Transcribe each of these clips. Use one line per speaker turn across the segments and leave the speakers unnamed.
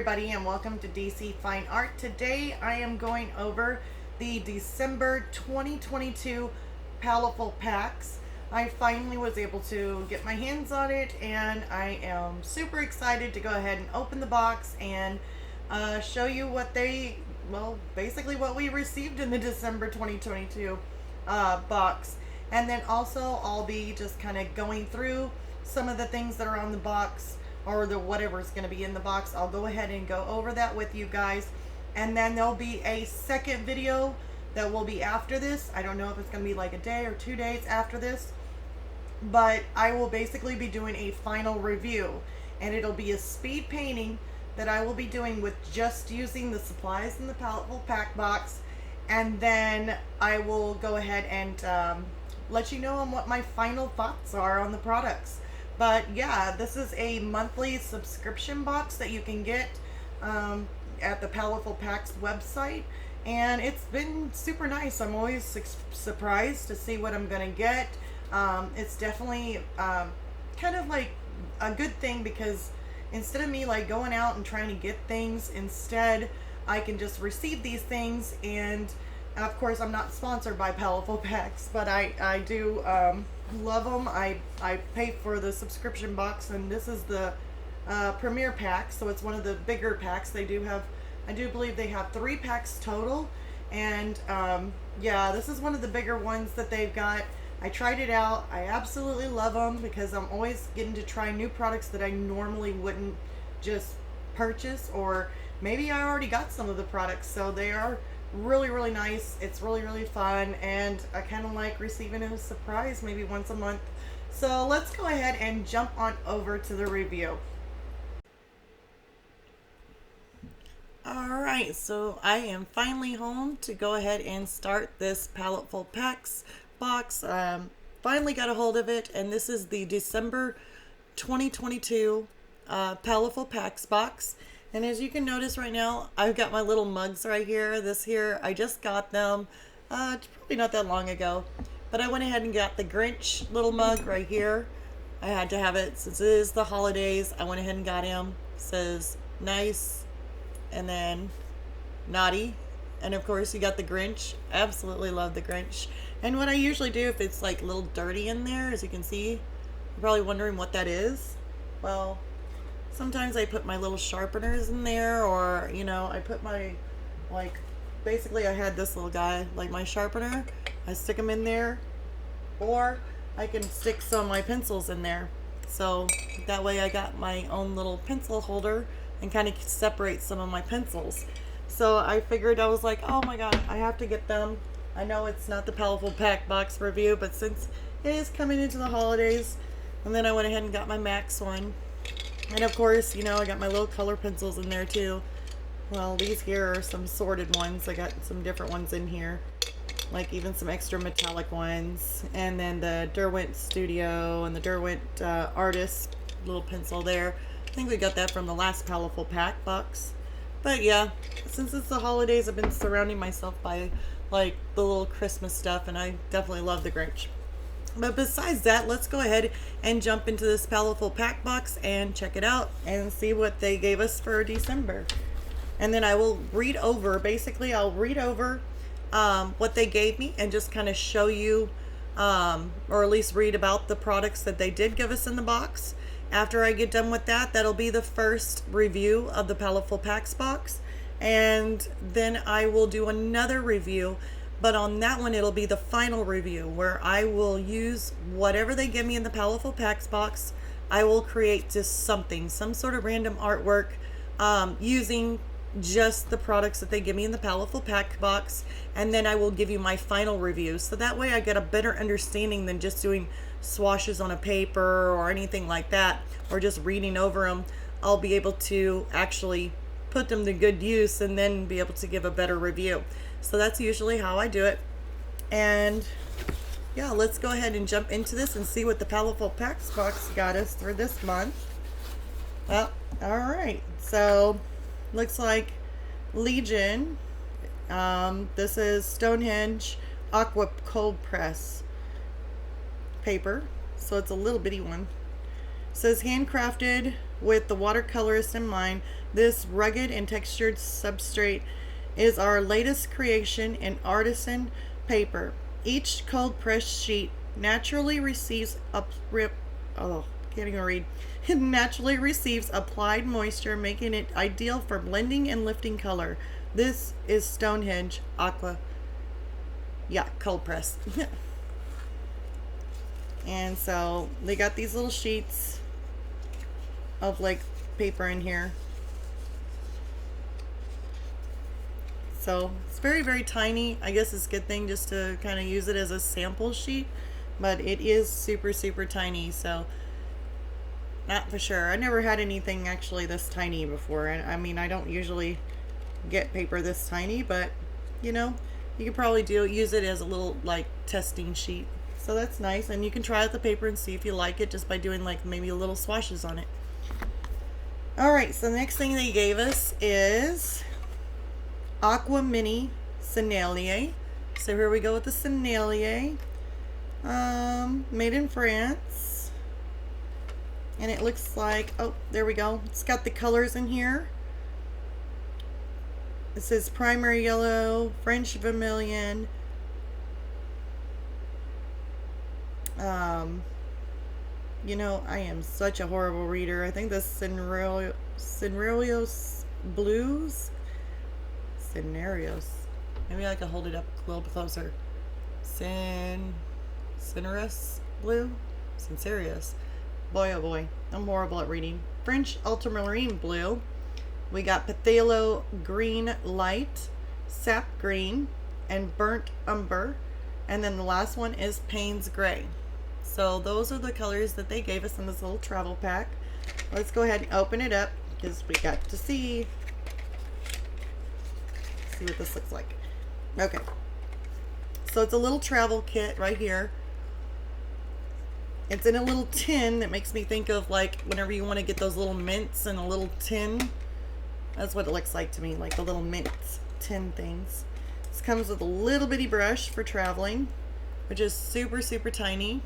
everybody, and welcome to DC Fine Art. Today I am going over the December 2022 Paletteful packs. I finally was able to get my hands on it, and I am super excited to go ahead and open the box and show you what basically what we received in the December 2022 box. And then also I'll be just kind of going through some of the things that are on the box, or whatever's going to be in the box. I'll go ahead and go over that with you guys, and then there'll be a second video that will be after this. I don't know if it's going to be like a day or 2 days after this, but I will basically be doing a final review, and it'll be a speed painting that I will be doing with just using the supplies in the Paletteful pack box, and then I will go ahead and let you know on what my final thoughts are on the products. But yeah, this is a monthly subscription box that you can get at the Paletteful Packs website, and it's been super nice. I'm always surprised to see what I'm gonna get. It's definitely kind of like a good thing, because instead of me like going out and trying to get things, instead I can just receive these things. And of course, I'm not sponsored by Paletteful Packs, but I do love them. I pay for the subscription box, and this is the premier pack, so it's one of the bigger packs. They do have, I do believe they have 3 packs total, and yeah, this is one of the bigger ones that they've got. I tried it out. I absolutely love them, because I'm always getting to try new products that I normally wouldn't just purchase, or maybe I already got some of the products. So they are really nice. It's really fun, and I kind of like receiving a surprise maybe once a month. So let's go ahead and jump on over to the review. Alright, so I am finally home to go ahead and start this Paletteful Packs box. Finally got a hold of it, and this is the December 2022 Paletteful Packs box. And as you can notice right now, I've got my little mugs right here. This here, I just got them probably not that long ago, but I went ahead and got the Grinch little mug right here. I had to have it since it is the holidays. I went ahead and got him. It says nice and then naughty, and of course you got the Grinch. Absolutely love the Grinch. And what I usually do if it's like a little dirty in there, as you can see, you're probably wondering what that is. Well, sometimes I put my little sharpeners in there, or, you know, I put my, like, basically I had this little guy, like my sharpener. I stick them in there, or I can stick some of my pencils in there. So that way I got my own little pencil holder and kind of separate some of my pencils. So I figured, I was like, oh my god, I have to get them. I know it's not the Paletteful Pack box review, but since it is coming into the holidays, and then I went ahead and got my Max one. And of course, you know, I got my little color pencils in there too. Well, these here are some sorted ones. I got some different ones in here, like even some extra metallic ones. And then the Derwent Studio and the Derwent Artist little pencil there. I think we got that from the last Paletteful Pack box. But yeah, since it's the holidays, I've been surrounding myself by like the little Christmas stuff, and I definitely love the Grinch. But besides that, let's go ahead and jump into this Paletteful Pack box and check it out and see what they gave us for December. And then I will read over, basically I'll read over what they gave me, and just kind of show you, or at least read about the products that they did give us in the box. After I get done with that, that'll be the first review of the Paletteful Packs box. And then I will do another review, but on that one it'll be the final review, where I will use whatever they give me in the Paletteful Packs box. I will create just something, some sort of random artwork, using just the products that they give me in the Paletteful Pack box, and then I will give you my final review. So that way I get a better understanding than just doing swashes on a paper or anything like that, or just reading over them. I'll be able to actually put them to good use, and then be able to give a better review. So that's usually how I do it. And yeah, let's go ahead and jump into this and see what the Paletteful Packs box got us for this month. Well, alright, so looks like Legion, this is Stonehenge aqua cold press paper, so it's a little bitty one. says handcrafted with the watercolorist in mind. This rugged and textured substrate is our latest creation in artisan paper. Each cold press sheet naturally receives can't even read. It naturally receives applied moisture, making it ideal for blending and lifting color. This is Stonehenge aqua. Yeah, cold press. And so they got these little sheets of like paper in here. So it's very, very tiny. I guess it's a good thing just to kind of use it as a sample sheet, but it is super, super tiny. So not for sure. I never had anything actually this tiny before. And I mean, I don't usually get paper this tiny, but you know, you could probably use it as a little like testing sheet. So that's nice, and you can try out the paper and see if you like it just by doing like maybe little swashes on it. Alright, so the next thing they gave us is Aqua Mini Sennelier. So here we go with the Sennelier. Made in France. And it looks like, oh, there we go. It's got the colors in here. It says primary yellow, French vermilion, you know, I am such a horrible reader. I think the Scenarios Blues. Scenarios. Maybe I can hold it up a little closer. Cinerus Blue? Sincerius. Boy, oh boy. I'm horrible at reading. French Ultramarine Blue. We got Phthalo Green Light, Sap Green, and Burnt Umber. And then the last one is Payne's Gray. So those are the colors that they gave us in this little travel pack. Let's go ahead and open it up because we got to see what this looks like. Okay. So it's a little travel kit right here. It's in a little tin that makes me think of like whenever you want to get those little mints in a little tin. That's what it looks like to me, like the little mint tin things. This comes with a little bitty brush for traveling, which is super, super tiny.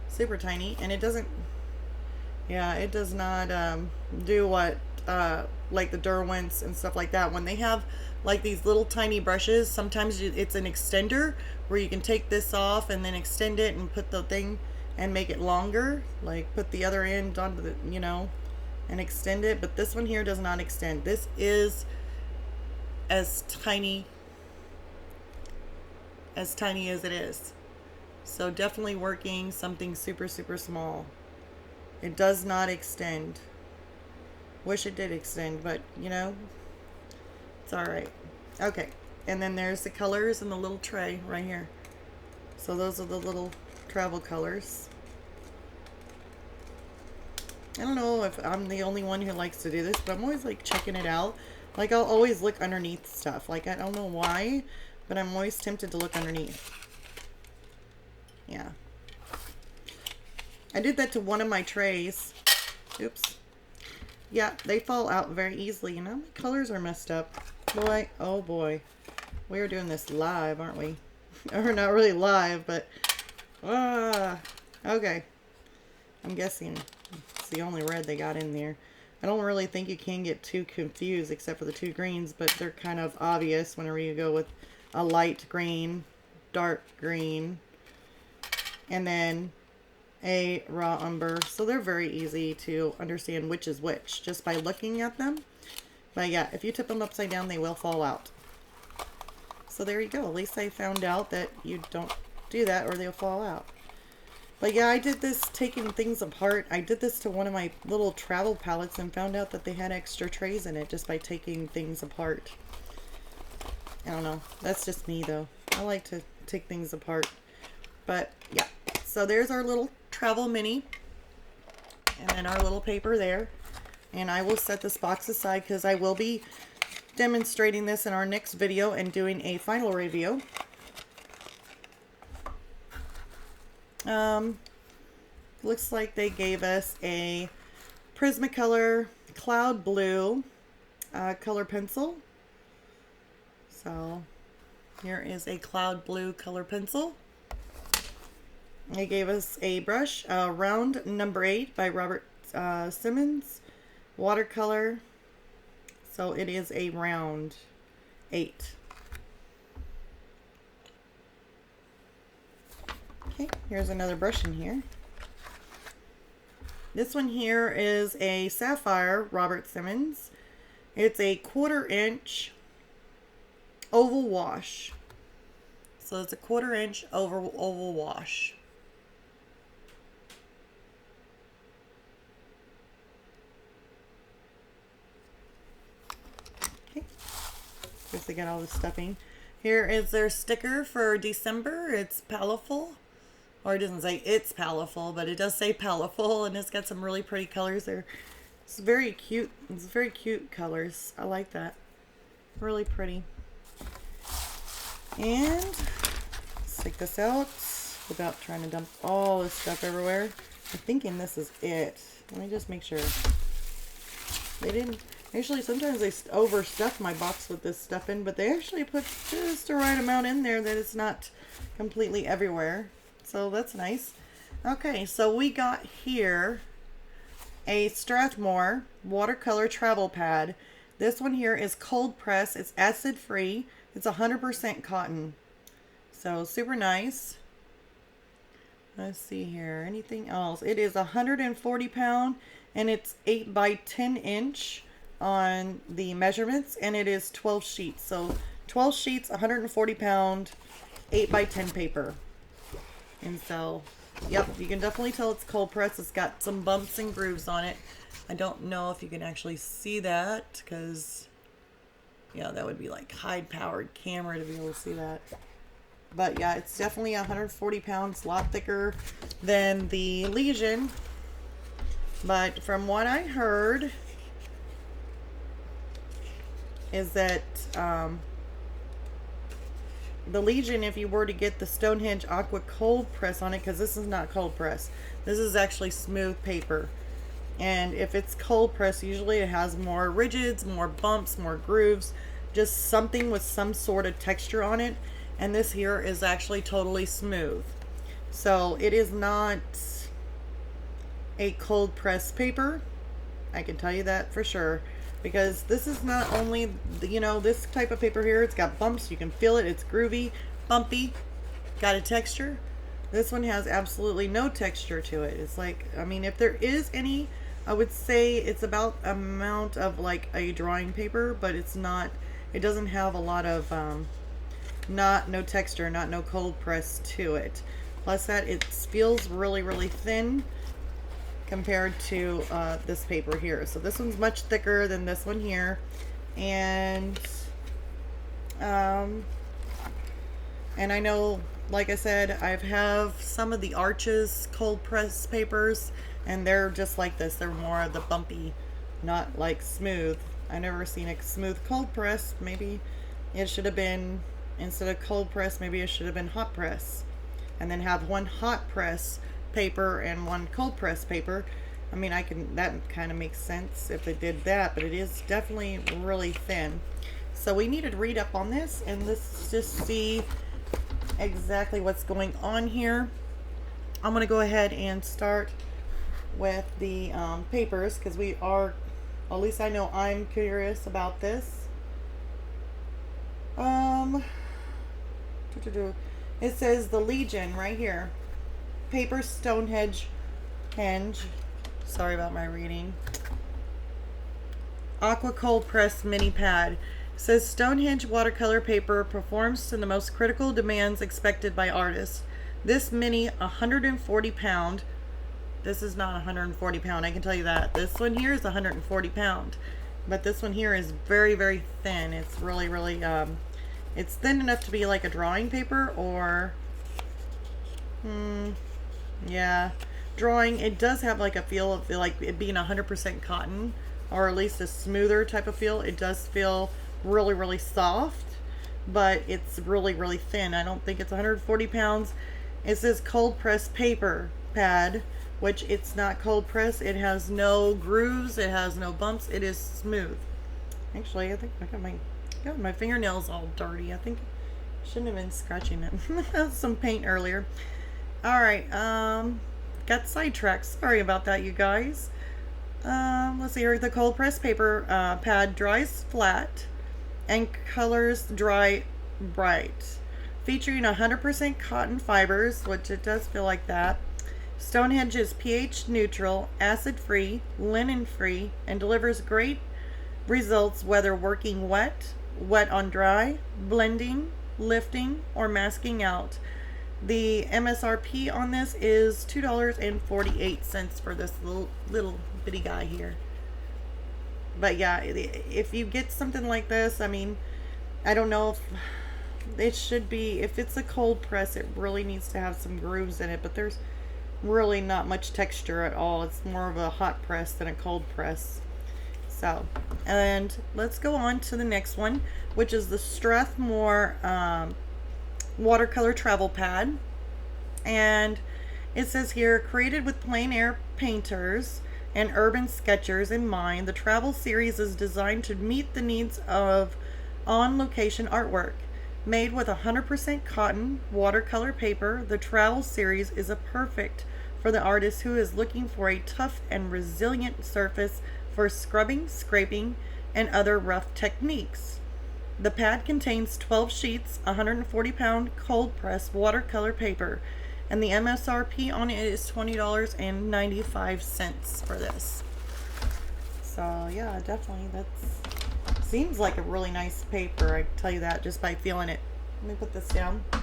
Super tiny. And it doesn't, yeah, it does not do what, like the Derwents and stuff like that. When they have like these little tiny brushes, sometimes it's an extender where you can take this off and then extend it and put the thing and make it longer. Like put the other end onto the, you know, and extend it. But this one here does not extend. This is as tiny as it is. So definitely working something super, super small. It does not extend. Wish it did extend, but you know, it's alright. Okay, and then there's the colors in the little tray right here. So those are the little travel colors. I don't know if I'm the only one who likes to do this, but I'm always like checking it out. Like I'll always look underneath stuff. Like I don't know why, but I'm always tempted to look underneath. Yeah. I did that to one of my trays. Oops. Yeah, they fall out very easily. You know, my colors are messed up. Boy, oh boy. We are doing this live, aren't we? Or not really live, but... okay. I'm guessing it's the only red they got in there. I don't really think you can get too confused except for the two greens, but they're kind of obvious whenever you go with a light green, dark green, and then a raw umber. So they're very easy to understand which is which just by looking at them. But yeah, if you tip them upside down, they will fall out. So there you go. At least I found out that you don't do that or they'll fall out. But yeah, I did this taking things apart. I did this to one of my little travel palettes and found out that they had extra trays in it just by taking things apart. I don't know. That's just me though. I like to take things apart. But yeah. So there's our little travel mini. And then our little paper there. And I will set this box aside because I will be demonstrating this in our next video and doing a final review. Looks like they gave us a Prismacolor Cloud Blue color pencil. So here is a cloud blue color pencil. They gave us a brush, round number 8 by Simmons, watercolor. So it is a round 8. Okay, here's another brush in here. This one here is a sapphire, Simmons. It's a 1/4 inch oval wash. So it's a 1/4 inch oval wash. Okay, guess they got all the stuffing. Here is their sticker for December. It's Paletteful. Or it doesn't say it's Paletteful, but it does say Paletteful, and it's got some really pretty colors there. It's very cute. It's very cute colors. I like that. Really pretty. And let's take this out without trying to dump all this stuff everywhere. I'm thinking this is it. Let me just make sure. They didn't. Actually, sometimes they overstuff my box with this stuff in, but they actually put just the right amount in there that it's not completely everywhere. So that's nice. Okay, so we got here a Strathmoore watercolor travel pad. This one here is cold press. It's acid free. It's 100% cotton. So super nice. Let's see here. Anything else? It is 140 pound and it's 8 by 10 inch on the measurements, and it is 12 sheets. So 12 sheets, 140 pound, 8 by 10 paper. And so, yep, you can definitely tell it's cold press. It's got some bumps and grooves on it. I don't know if you can actually see that because, yeah, that would be like high-powered camera to be able to see that. But yeah, it's definitely 140 pounds, a lot thicker than the Legion. But from what I heard is that the Legion, if you were to get the Stonehenge aqua cold press on it, because this is not cold press, this is actually smooth paper, and if it's cold press, usually it has more rigids, more bumps, more grooves, just something with some sort of texture on it. And this here is actually totally smooth, so it is not a cold press paper. I can tell you that for sure, because this is not only, you know, this type of paper here, it's got bumps, you can feel it, it's groovy, bumpy, got a texture. This one has absolutely no texture to it. It's like, I mean, if there is any, I would say it's about amount of like a drawing paper, but it's not, it doesn't have a lot of no texture, no cold press to it. Plus that it feels really thin compared to this paper here. So this one's much thicker than this one here, and I know, like I said, I have some of the Arches cold press papers, and they're just like this. They're more of the bumpy, not like smooth. I've never seen a smooth cold press. Maybe it should have been, instead of cold press, maybe it should have been hot press, and then have one hot press paper and one cold press paper. I mean, that kind of makes sense if they did that, but it is definitely really thin. So we needed to read up on this, and let's just see exactly what's going on here. I'm going to go ahead and start with the papers, because we are, at least I know I'm curious about this. It says the Legion right here. Paper Stonehenge. Sorry about my reading. Aqua Cold Press Mini Pad. It says Stonehenge watercolor paper performs to the most critical demands expected by artists. This mini 140 pound. This is not 140 pound, I can tell you that. This one here is 140 pound. But this one here is very thin. It's really it's thin enough to be like a drawing paper, or yeah, drawing. It does have like a feel of like it being 100% cotton, or at least a smoother type of feel. It does feel really soft, but it's really thin. I don't think it's 140 pounds. It says cold press paper pad, which it's not cold press. It has no grooves, it has no bumps, it is smooth. Actually, I think I got my fingernails all dirty. I think I shouldn't have been scratching it. Some paint earlier. All right. Got sidetracked. Sorry about that, you guys. Let's see here. The cold press paper pad dries flat and colors dry bright. Featuring 100% cotton fibers, which it does feel like that. Stonehenge is pH neutral, acid free, linen free, and delivers great results whether working wet, wet on dry, blending, lifting, or masking out. The MSRP on this is $2.48 for this little bitty guy here. But yeah, if you get something like this, I mean, I don't know if it should be, if it's a cold press, it really needs to have some grooves in it, but there's really not much texture at all. It's more of a hot press than a cold press. So, and let's go on to the next one, which is the Strathmoore watercolor travel pad. And it says here, created with plein air painters and urban sketchers in mind, the travel series is designed to meet the needs of on-location artwork. Made with 100% cotton watercolor paper, the travel series is a perfect for the artist who is looking for a tough and resilient surface for scrubbing, scraping, and other rough techniques. The pad contains 12 sheets, 140-pound cold press watercolor paper, and the MSRP on it is $20.95 for this. So yeah, definitely that's seems like a really nice paper. I can tell you that just by feeling it. Let me put this down. I'm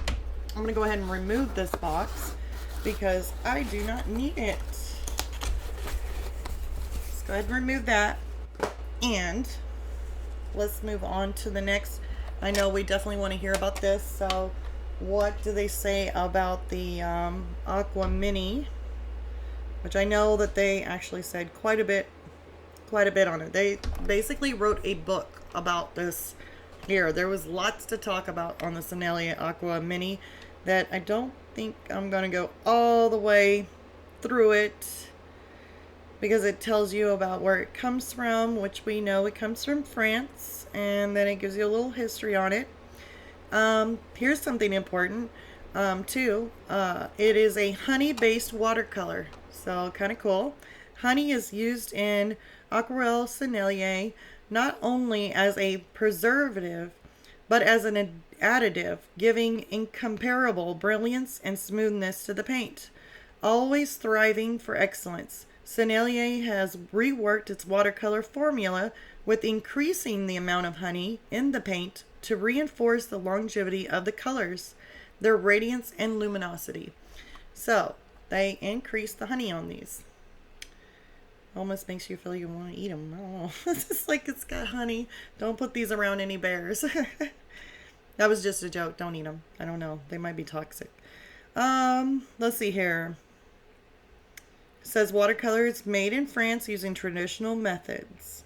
going to go ahead and remove this box because I do not need it. Let's go ahead and remove that. And let's move on to the next. I know we definitely want to hear about this. So what do they say about the Aqua Mini? Which I know that they actually said quite a bit on it. They basically wrote a book about this here. There was lots to talk about on the Sennelier Aqua Mini that I don't think I'm going to go all the way through it because it tells you about where it comes from, which we know it comes from France, and then it gives you a little history on it. Here's something important too. It is a honey-based watercolor, so kind of cool. Honey is used in Aquarelle Sennelier not only as a preservative, but as an additive, giving incomparable brilliance and smoothness to the paint. Always thriving for excellence, Sennelier has reworked its watercolor formula with increasing the amount of honey in the paint to reinforce the longevity of the colors, their radiance and luminosity. So, they increased the honey on these. Almost makes you feel you want to eat them. I don't know. It's just like it's got honey. Don't put these around any bears. That was just a joke. Don't eat them. I don't know. They might be toxic. Let's see here. It says watercolors made in France using traditional methods.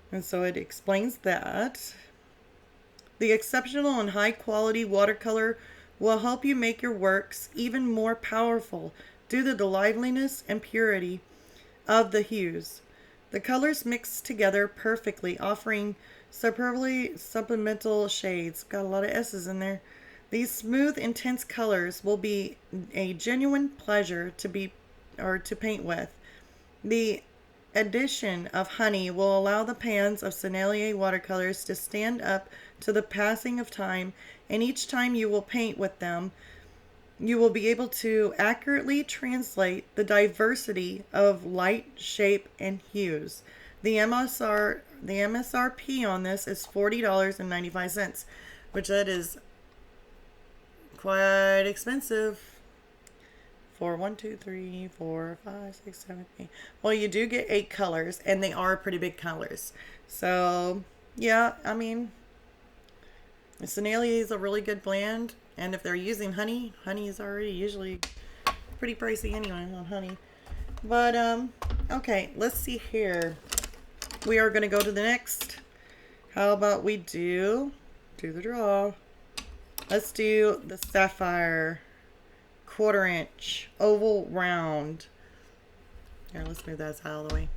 And so it explains that. The exceptional and high quality watercolor will help you make your works even more powerful due to the liveliness and purity of the hues. The colors mix together perfectly, offering superbly supplemental shades. Got a lot of S's in there. These smooth, intense colors will be a genuine pleasure to paint with. The addition of honey will allow the pans of Sennelier watercolors to stand up to the passing of time, and each time you will paint with them, you will be able to accurately translate the diversity of light, shape, and hues. The MSRP on this is $40.95, which that is quite expensive for 1, 2, 3, 4, 5, 6, 7, 8. Well, you do get 8 colors, and they are pretty big colors. So, yeah, I mean, Sennelier is a really good blend. And if they're using honey, honey is already usually pretty pricey anyway on honey. But, okay, let's see here. We are going to go to the next. How about we do the draw. Let's do the sapphire 1/4 inch oval round. Here, let's move that out of the way.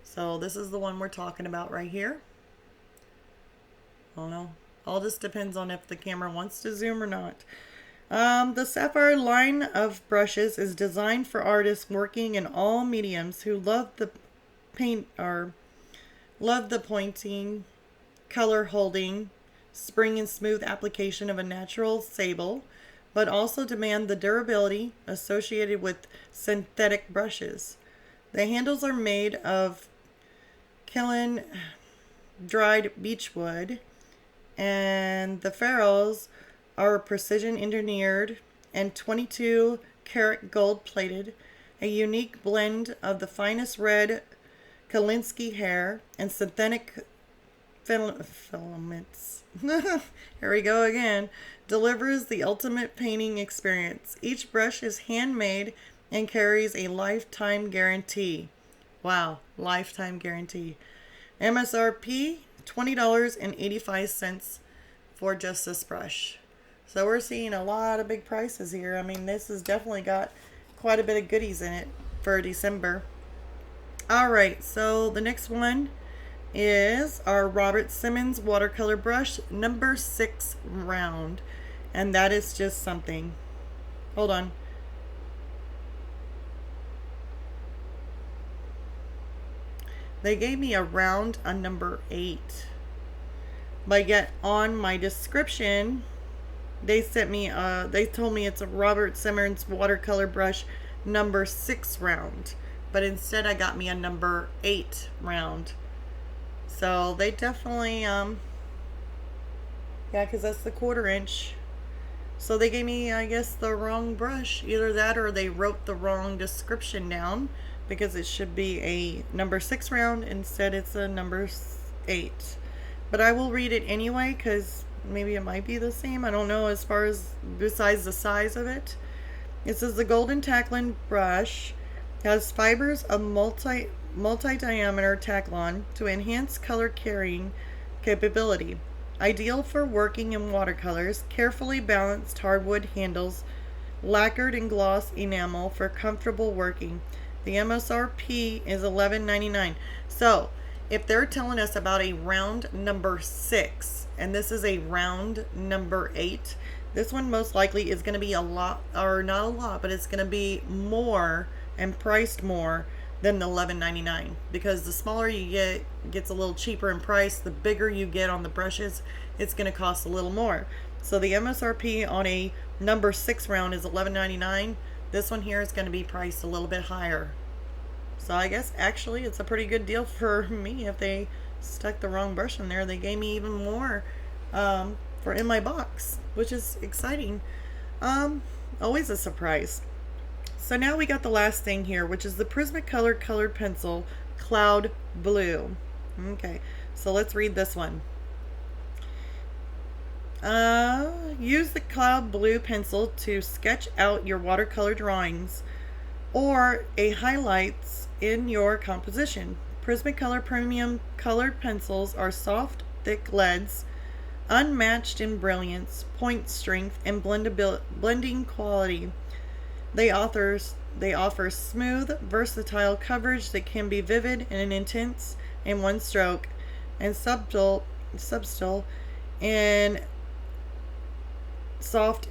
So this is the one we're talking about right here. I don't know. All this depends on if the camera wants to zoom or not. The Sapphire line of brushes is designed for artists working in all mediums who love the paint or love the pointing, color holding, spring and smooth application of a natural sable, but also demand the durability associated with synthetic brushes. The handles are made of kiln dried beechwood, and the ferrules are precision engineered and 22 karat gold plated, a unique blend of the finest red Kalinsky hair and synthetic filaments. Here we go again. Delivers the ultimate painting experience. Each brush is handmade and carries a lifetime guarantee. Wow, lifetime guarantee. MSRP $20.85 for just this brush. So we're seeing a lot of big prices here. I mean, this has definitely got quite a bit of goodies in it for December. Alright, so the next one is our Robert Simmons watercolor brush, number 6 round. And that is just something. Hold on. They gave me a round on number 8. But yet on my description, they sent me, they told me it's a Robert Simmons watercolor brush number 6 round. But instead I got me a number 8 round. So they definitely, yeah, because that's the 1/4 inch. So they gave me, I guess, the wrong brush. Either that or they wrote the wrong description down, because it should be a number 6 round. Instead it's a number 8. But I will read it anyway, because maybe it might be the same. I don't know as far as besides the size of it. It says the golden Taklon brush has fibers of multi-diameter Taklon to enhance color carrying capability. Ideal for working in watercolors, carefully balanced hardwood handles, lacquered and gloss enamel for comfortable working. The MSRP is $11.99. So, if they're telling us about a round number 6, and this is a round number 8, this one most likely is going to be a lot, or not a lot, but it's going to be more and priced more than the $11.99, because the smaller you get, it gets a little cheaper in price. The bigger you get on the brushes, it's going to cost a little more. So the MSRP on a number 6 round is $11.99. This one here is going to be priced a little bit higher. So I guess actually it's a pretty good deal for me. If they stuck the wrong brush in there, they gave me even more for in my box, which is exciting. Always a surprise. So now we got the last thing here, which is the Prismacolor colored pencil, Cloud Blue. Okay, so let's read this one. Use the Cloud Blue pencil to sketch out your watercolor drawings or a highlights in your composition. Prismacolor premium colored pencils are soft, thick leads, unmatched in brilliance, point strength, and blending quality. They offer smooth, versatile coverage that can be vivid and intense in one stroke, and subtle and soft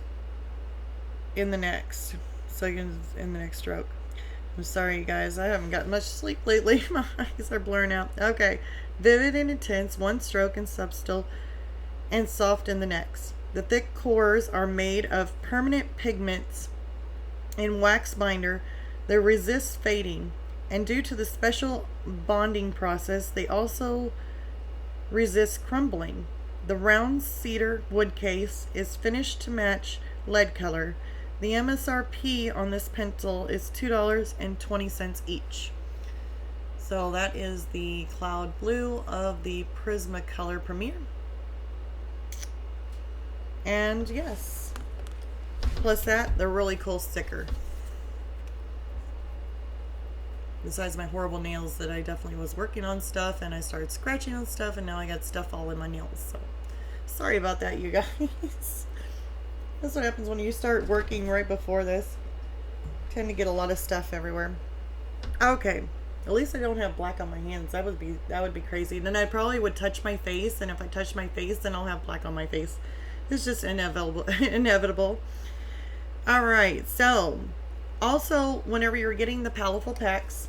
in the next. So in the next stroke. I'm sorry, you guys. I haven't got much sleep lately. My eyes are blurring out. Okay, vivid and intense, one stroke, and subtle and soft in the next. The thick cores are made of permanent pigments in wax binder that resists fading, and due to the special bonding process, they also resist crumbling. The round cedar wood case is finished to match lead color. The MSRP on this pencil is $2.20 each. So that is the Cloud Blue of the Prismacolor Premier. And yes, plus that, the really cool sticker. Besides my horrible nails that I definitely was working on stuff, and I started scratching on stuff, and now I got stuff all in my nails. So sorry about that, you guys. That's what happens when you start working right before this. Tend to get a lot of stuff everywhere. Okay, at least I don't have black on my hands. That would be crazy. Then I probably would touch my face, and if I touch my face, then I'll have black on my face. It's just inevitable. All right, so also whenever you're getting the Paletteful packs,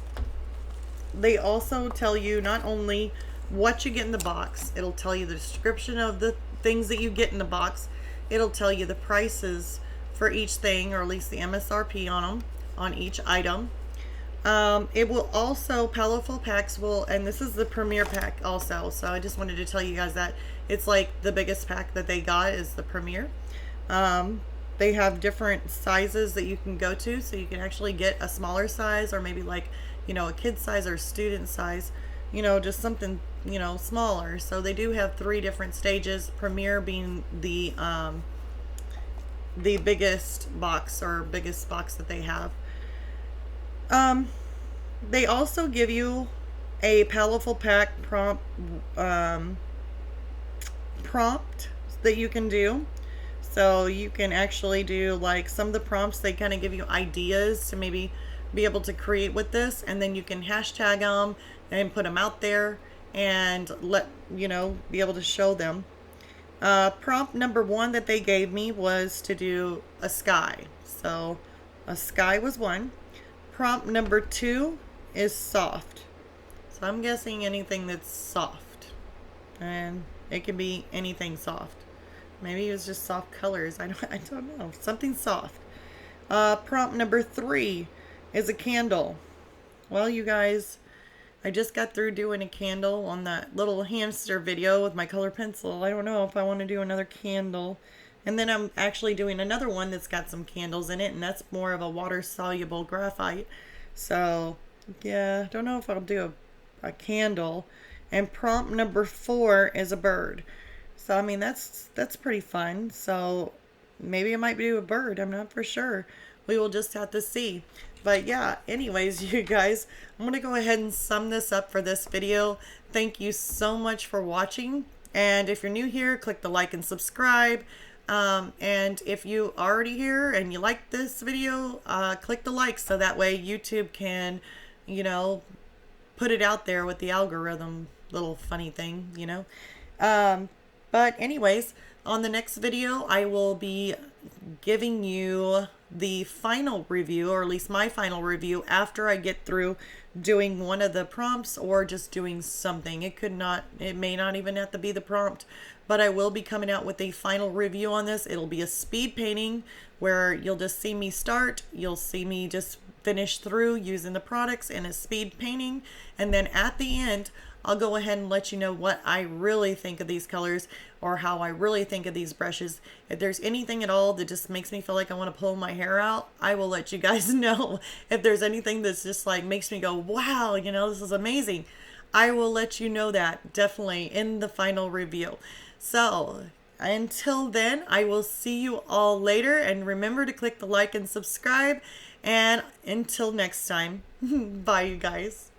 they also tell you not only what you get in the box, it'll tell you the description of the things that you get in the box. It'll tell you the prices for each thing, or at least the MSRP on them, on each item. It will also, Paletteful packs will, and this is the premier pack also, so I just wanted to tell you guys that it's like the biggest pack that they got is the premier. They have different sizes that you can go to, so you can actually get a smaller size, or maybe like, you know, a kid size or student size, you know, just something, you know, smaller. So they do have 3 different stages, premier being the biggest box, or biggest box that they have. They also give you a Paletteful pack prompt that you can do. So you can actually do like some of the prompts, they kind of give you ideas to maybe be able to create with this, and then you can hashtag them and put them out there and let, you know, be able to show them. Prompt number 1 that they gave me was to do a sky. So a sky was one. Prompt number 2 is soft. So I'm guessing anything that's soft. And it can be anything soft. Maybe it was just soft colors. I don't know. Something soft. Prompt number 3 is a candle. Well, you guys, I just got through doing a candle on that little hamster video with my color pencil. I don't know if I want to do another candle. And then I'm actually doing another one that's got some candles in it, and that's more of a water-soluble graphite. So, yeah, don't know if I'll do a candle. And prompt number 4 is a bird. So, I mean, that's pretty fun. So, maybe I might do a bird. I'm not for sure. We will just have to see. But yeah, anyways, you guys, I'm going to go ahead and sum this up for this video. Thank you so much for watching. And if you're new here, click the like and subscribe. And if you already here and you like this video, click the like, so that way YouTube can, you know, put it out there with the algorithm little funny thing, you know. But anyways, on the next video, I will be giving you the final review, or at least my final review, after I get through doing one of the prompts or just doing something. It may not even have to be the prompt, but I will be coming out with a final review on this. It'll be a speed painting where you'll just see me start, you'll see me just finish through using the products in a speed painting, and then at the end I'll go ahead and let you know what I really think of these colors, or how I really think of these brushes. If there's anything at all that just makes me feel like I want to pull my hair out, I will let you guys know. If there's anything that's just like makes me go, wow, you know, this is amazing, I will let you know that definitely in the final review. So until then, I will see you all later, and remember to click the like and subscribe, and until next time, bye you guys.